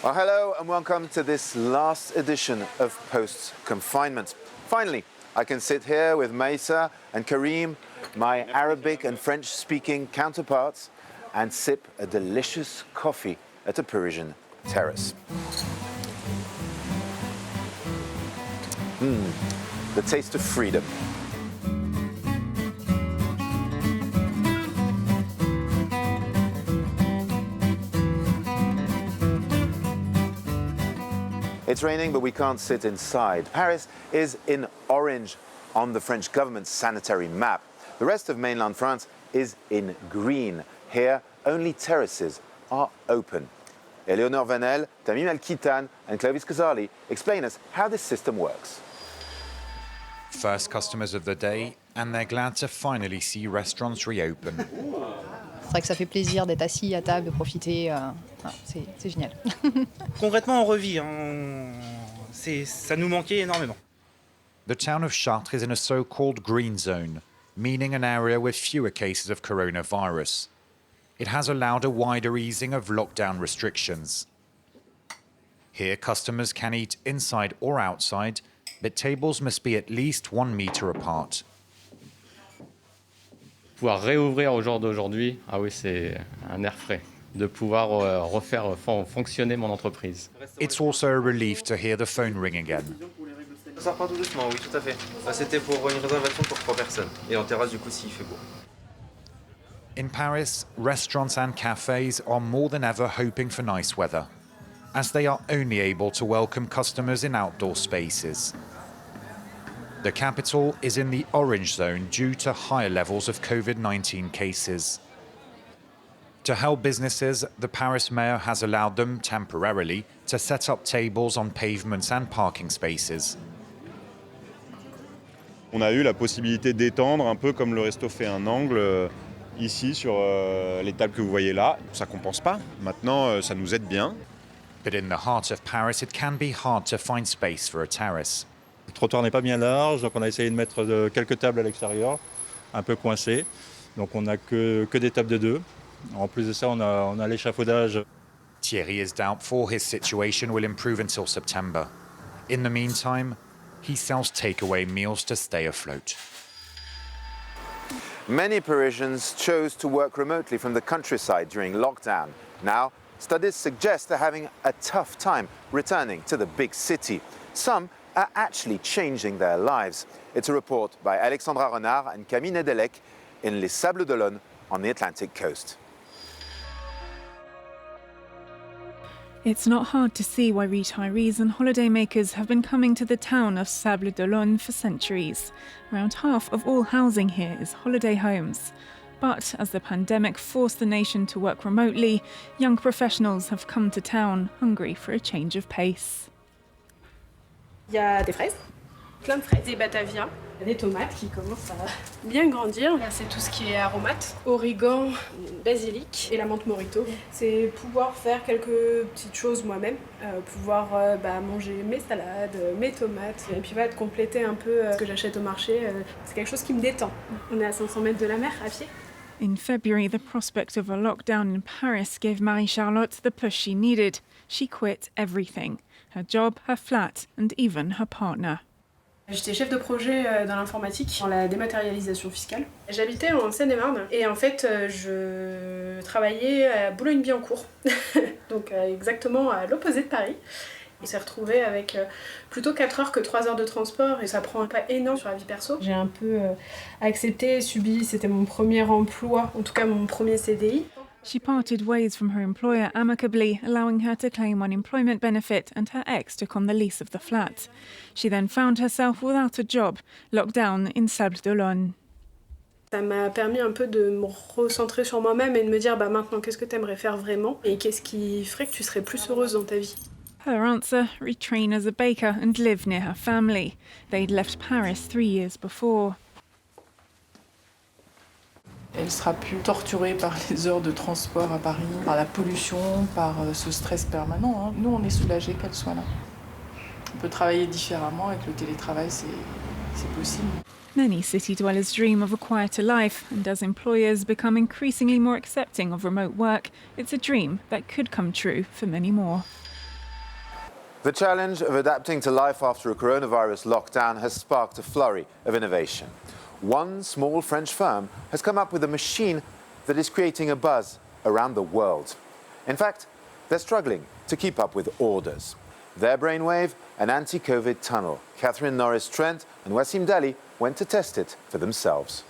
Well, hello and welcome to this last edition of Post-Confinement. Finally, I can sit here with Maïssa and Karim, my Arabic and French-speaking counterparts, and sip a delicious coffee at a Parisian terrace. The taste of freedom. It's raining, but we can't sit inside. Paris is in orange on the French government's sanitary map. The rest of mainland France is in green. Here, only terraces are open. Eleonore Vanel, Tamim Al-Kitan and Clovis Kazali explain us how this system works. First customers of the day, and they're glad to finally see restaurants reopen. C'est vrai que ça fait plaisir d'être assis à table, de profiter. C'est génial. Concrètement, on revit. Ça nous manquait énormément. The town of Chartres is in a so-called green zone, meaning an area with fewer cases of coronavirus. It has allowed a wider easing of lockdown restrictions. Here, customers can eat inside or outside, but tables must be at least 1 meter apart. Pouvoir réouvrir au jour d'aujourd'hui, ah oui, c'est un air frais. De pouvoir refaire fonctionner mon entreprise. It's also a relief to hear the phone ring again. Ça repart tout doucement, oui, tout à fait. C'était pour une réservation pour 3 personnes. Et en terrasse, du coup, s'il fait beau. In Paris, restaurants and cafes are more than ever hoping for nice weather, as they are only able to welcome customers in outdoor spaces. The capital is in the orange zone due to higher levels of COVID-19 cases. To help businesses, the Paris mayor has allowed them, temporarily, to set up tables on pavements and parking spaces. On a eu la possibilité d'étendre un peu comme le resto fait un angle ici sur les tables que vous voyez là. Ça compense pas. Maintenant, ça nous aide bien. But in the heart of Paris, it can be hard to find space for a terrace. Le trottoir n'est pas bien large, donc on a essayé de mettre quelques tables à l'extérieur, un peu coincées. Donc on n'a que des tables de 2. En plus de ça, on a l'échafaudage. Thierry is doubtful his situation will improve until September. In the meantime, he sells takeaway meals to stay afloat. Many Parisians chose to work remotely from the countryside during lockdown. Now, studies suggest they're having a tough time returning to the big city. Some are actually changing their lives. It's a report by Alexandra Renard and Camille Nedelec in Les Sables d'Olonne on the Atlantic coast. It's not hard to see why retirees and holidaymakers have been coming to the town of Sables d'Olonne for centuries. Around half of all housing here is holiday homes. But as the pandemic forced the nation to work remotely, young professionals have come to town hungry for a change of pace. Il y a des fraises, plein de fraises, des batavias, des tomates qui commencent à bien grandir. Là, c'est tout ce qui est aromates, origan, basilic et la menthe morito. C'est pouvoir faire quelques petites choses moi-même, pouvoir manger mes salades, mes tomates, et puis de compléter un peu ce que j'achète au marché. C'est quelque chose qui me détend. On est à 500 mètres de la mer à pied. In February, the prospect of a lockdown in Paris gave Marie-Charlotte the push she needed. She quit everything. Her job, her flat, and even her partner. J'étais chef de projet dans l'informatique, dans la dématérialisation fiscale. J'habitais en Seine-et-Marne et en fait je travaillais à Boulogne-Billancourt, donc exactement à l'opposé de Paris. On s'est retrouvés avec plutôt 4 heures que 3 heures de transport et ça prend un pas énorme sur la vie perso. J'ai un peu accepté, subi, c'était mon premier emploi, en tout cas mon premier CDI. She parted ways from her employer amicably, allowing her to claim unemployment benefit, and her ex took on the lease of the flat. She then found herself without a job, locked down in Sables d'Olonne. Ça m'a permis un peu de me recentrer sur moi-même et de me dire maintenant qu'est-ce que tu aimerais faire vraiment et qu'est-ce qui ferait que tu serais plus heureuse dans ta vie. Her answer, retrain as a baker and live near her family. They'd left Paris 3 years before. Elle sera plus torturée par les heures de transport à Paris, par la pollution, par ce stress permanent. Nous, on est soulagés qu'elle soit là. On peut travailler différemment, avec le télétravail, c'est possible. Many city dwellers dream of a quieter life, and as employers become increasingly more accepting of remote work, it's a dream that could come true for many more. The challenge of adapting to life after a coronavirus lockdown has sparked a flurry of innovation. One small French firm has come up with a machine that is creating a buzz around the world. In fact, they're struggling to keep up with orders. Their brainwave, an anti-COVID tunnel. Catherine Norris-Trent and Wassim Dali went to test it for themselves.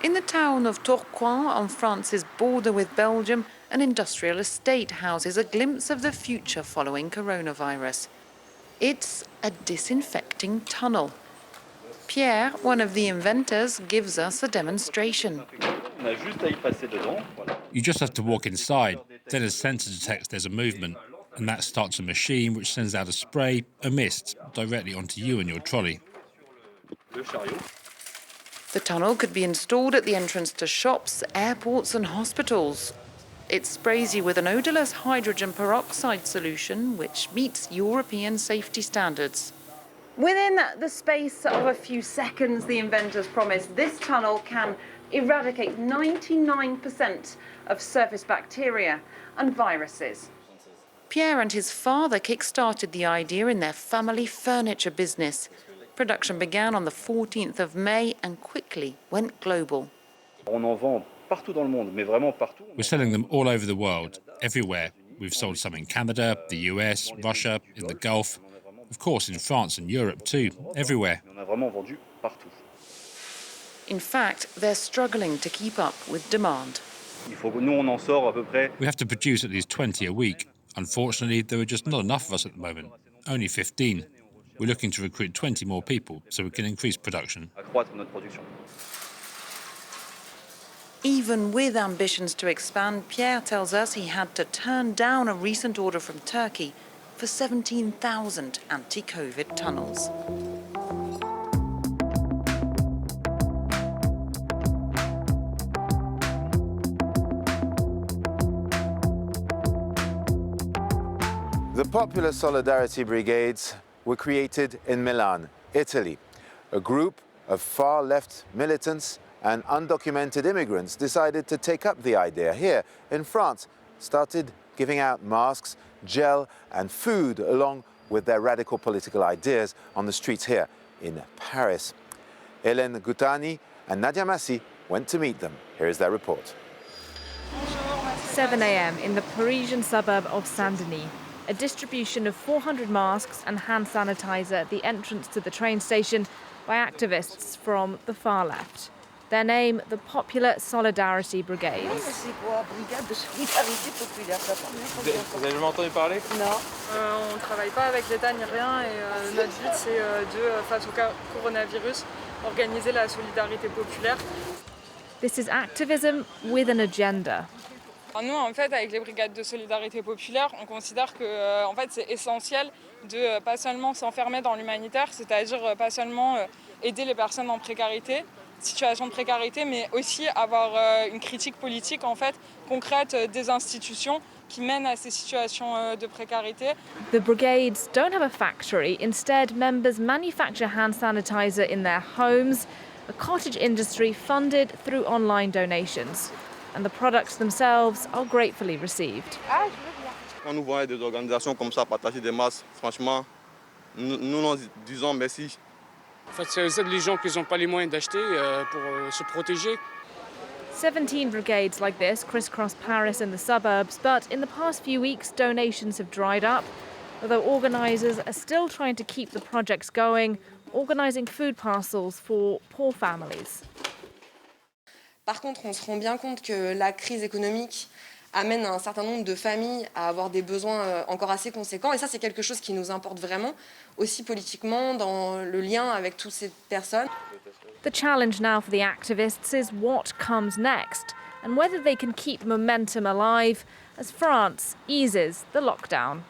In the town of Tourcoing, on France's border with Belgium, an industrial estate houses a glimpse of the future following coronavirus. It's a disinfecting tunnel. Pierre, one of the inventors, gives us a demonstration. You just have to walk inside, then a sensor detects there's a movement, and that starts a machine which sends out a spray, a mist, directly onto you and your trolley. The tunnel could be installed at the entrance to shops, airports and hospitals. It sprays you with an odorless hydrogen peroxide solution which meets European safety standards. Within the space of a few seconds, the inventors promise this tunnel can eradicate 99% of surface bacteria and viruses. Pierre and his father kick-started the idea in their family furniture business. Production began on the 14th of May and quickly went global. We're selling them all over the world, everywhere. We've sold some in Canada, the US, Russia, in the Gulf, of course in France and Europe too, everywhere. In fact, they're struggling to keep up with demand. We have to produce at least 20 a week. Unfortunately, there are just not enough of us at the moment, only 15. We're looking to recruit 20 more people so we can increase production. Even with ambitions to expand, Pierre tells us he had to turn down a recent order from Turkey for 17,000 anti-COVID tunnels. The Popular Solidarity Brigades were created in Milan, Italy. A group of far-left militants and undocumented immigrants decided to take up the idea here in France, started giving out masks, gel and food along with their radical political ideas on the streets here in Paris. Hélène Goutani and Nadia Massi went to meet them. Here is their report. 7 a.m. in the Parisian suburb of Saint-Denis. A distribution of 400 masks and hand sanitizer at the entrance to the train station by activists from the far left. Their name, the Popular Solidarity Brigade. Vous avez jamais entendu parler? Non. On ne travaille pas avec l'État ni rien et notre but c'est face au coronavirus, organiser la solidarité populaire. This is activism with an agenda. Nous, en fait, avec les brigades de solidarité populaire, on considère que en fait, c'est essentiel de pas seulement s'enfermer dans l'humanitaire, c'est-à-dire pas seulement aider les personnes en précarité, situation de précarité, mais aussi avoir une critique politique en fait concrète des institutions qui mènent à ces situations de précarité. The brigades don't have a factory. Instead, members manufacture hand sanitizer in their homes, a cottage industry funded through online donations. And the products themselves are gratefully received. Quand nous voyons des organisations comme ça partager des masques, franchement, nous disons merci. En fait, ça aide les gens qui n'ont pas les moyens d'acheter pour se protéger. 17 brigades like this crisscross Paris and the suburbs, but in the past few weeks, donations have dried up, although organisers are still trying to keep the projects going, organising food parcels for poor families. Par contre, on se rend bien compte que la crise économique amène un certain nombre de familles à avoir des besoins encore assez conséquents. Et ça, c'est quelque chose qui nous importe vraiment, aussi politiquement, dans le lien avec toutes ces personnes. The challenge now for the activists is what comes next and whether they can keep momentum alive as France eases the lockdown.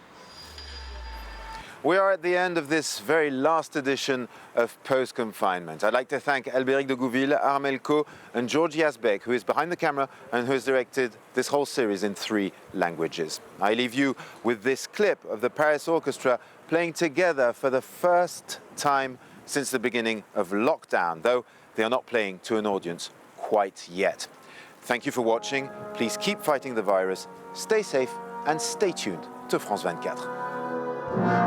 We are at the end of this very last edition of Post-Confinement. I'd like to thank Albéric de Gouville, Armel Coe and Georgi Asbeck, who is behind the camera and who has directed this whole series in 3 languages. I leave you with this clip of the Paris Orchestra playing together for the first time since the beginning of lockdown, though they are not playing to an audience quite yet. Thank you for watching. Please keep fighting the virus, stay safe and stay tuned to France 24. Bye.